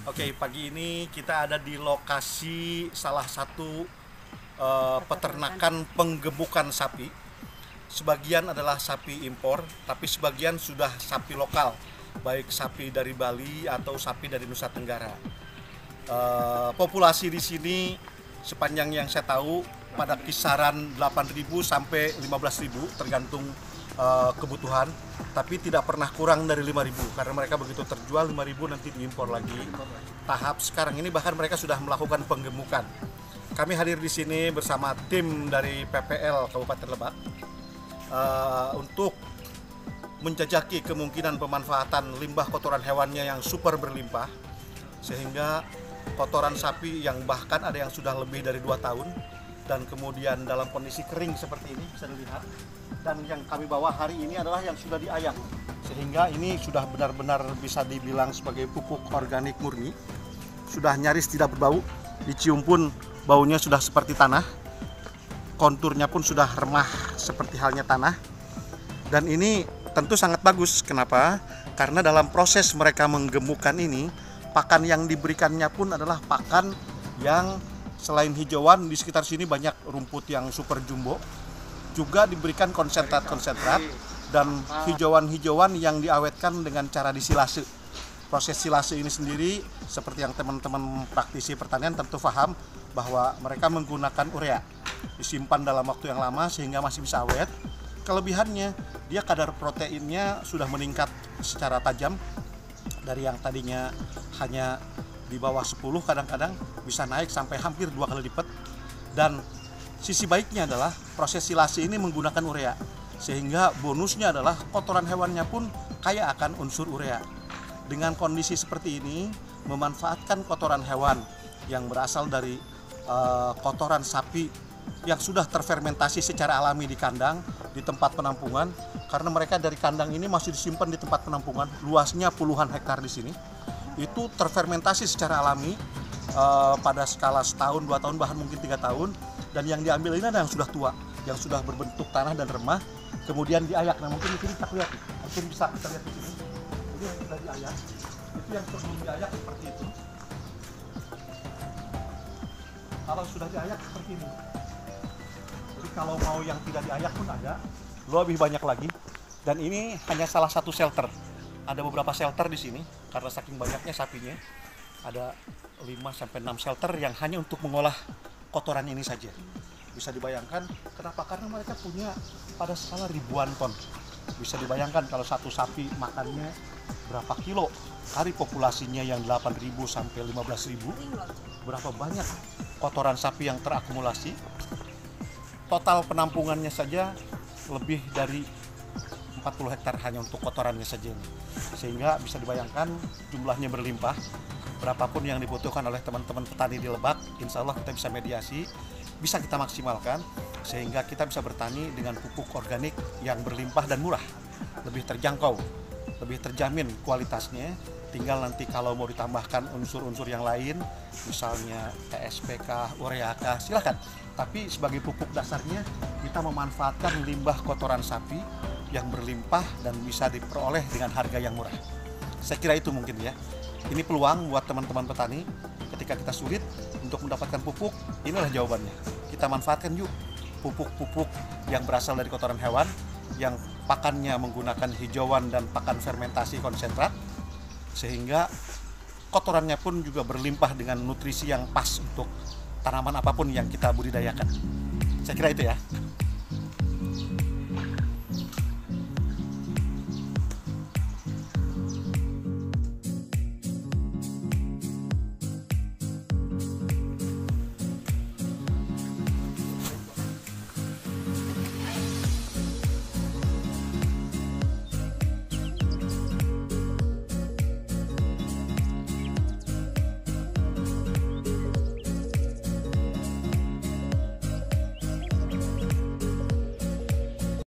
Oke, pagi ini kita ada di lokasi salah satu peternakan penggemukan sapi. Sebagian adalah sapi impor, tapi sebagian sudah sapi lokal, baik sapi dari Bali atau sapi dari Nusa Tenggara. Populasi di sini sepanjang yang saya tahu pada kisaran 8.000 sampai 15.000 tergantung kebutuhan, tapi tidak pernah kurang dari 5.000 karena mereka begitu terjual 5.000 nanti diimpor lagi. Tahap sekarang ini bahkan mereka sudah melakukan penggemukan. Kami hadir di sini bersama tim dari PPL Kabupaten Lebak untuk menjajaki kemungkinan pemanfaatan limbah kotoran hewannya yang super berlimpah, sehingga kotoran sapi yang bahkan ada yang sudah lebih dari 2 tahun dan kemudian dalam kondisi kering seperti ini bisa dilihat, dan yang kami bawa hari ini adalah yang sudah diayak, sehingga ini sudah benar-benar bisa dibilang sebagai pupuk organik murni, sudah nyaris tidak berbau, dicium pun baunya sudah seperti tanah, konturnya pun sudah remah seperti halnya tanah. Dan ini tentu sangat bagus. Kenapa? Karena dalam proses mereka menggemukan ini, pakan yang diberikannya pun adalah pakan yang selain hijauan, di sekitar sini banyak rumput yang super jumbo, juga diberikan konsentrat-konsentrat dan hijauan-hijauan yang diawetkan dengan cara disilase. Proses silase ini sendiri, seperti yang teman-teman praktisi pertanian tentu paham, bahwa mereka menggunakan urea, disimpan dalam waktu yang lama sehingga masih bisa awet. Kelebihannya, dia kadar proteinnya sudah meningkat secara tajam, dari yang tadinya hanya di bawah 10 kadang-kadang bisa naik sampai hampir 2 kali lipat. Dan sisi baiknya adalah proses silase ini menggunakan urea, sehingga bonusnya adalah kotoran hewannya pun kaya akan unsur urea. Dengan kondisi seperti ini, memanfaatkan kotoran hewan yang berasal dari kotoran sapi yang sudah terfermentasi secara alami di kandang, di tempat penampungan, karena mereka dari kandang ini masih disimpan di tempat penampungan, luasnya puluhan hektar di sini, itu terfermentasi secara alami pada skala setahun, 2 tahun, bahkan mungkin 3 tahun, dan yang diambil ini ada yang sudah tua, yang sudah berbentuk tanah dan remah, kemudian diayak. Nah, mungkin di sini kita lihat, mungkin bisa kita lihat di sini, ini yang sudah diayak, itu yang sebelum diayak seperti itu. Kalau sudah diayak seperti ini. Jadi kalau mau yang tidak diayak pun ada, lebih banyak lagi. Dan ini hanya salah satu shelter. Ada beberapa shelter di sini karena saking banyaknya sapinya. Ada 5 sampai 6 shelter yang hanya untuk mengolah kotoran ini saja. Bisa dibayangkan kenapa? Karena mereka punya pada skala ribuan ton. Bisa dibayangkan kalau satu sapi makannya berapa kilo, hari populasinya yang 8.000 sampai 15.000, berapa banyak kotoran sapi yang terakumulasi. Total penampungannya saja lebih dari 40 hektar hanya untuk kotorannya saja ini. Sehingga bisa dibayangkan jumlahnya berlimpah. Berapapun yang dibutuhkan oleh teman-teman petani di Lebak, insya Allah kita bisa mediasi, bisa kita maksimalkan, sehingga kita bisa bertani dengan pupuk organik yang berlimpah dan murah, lebih terjangkau, lebih terjamin kualitasnya. Tinggal nanti kalau mau ditambahkan unsur-unsur yang lain, misalnya TSPK, ureaka, silakan. Tapi sebagai pupuk dasarnya, kita memanfaatkan limbah kotoran sapi yang berlimpah dan bisa diperoleh dengan harga yang murah. Saya kira itu mungkin ya. Ini peluang buat teman-teman petani, ketika kita sulit untuk mendapatkan pupuk, inilah jawabannya. Kita manfaatkan yuk pupuk-pupuk yang berasal dari kotoran hewan, yang pakannya menggunakan hijauan dan pakan fermentasi konsentrat, sehingga kotorannya pun juga berlimpah dengan nutrisi yang pas untuk tanaman apapun yang kita budidayakan. Saya kira itu ya.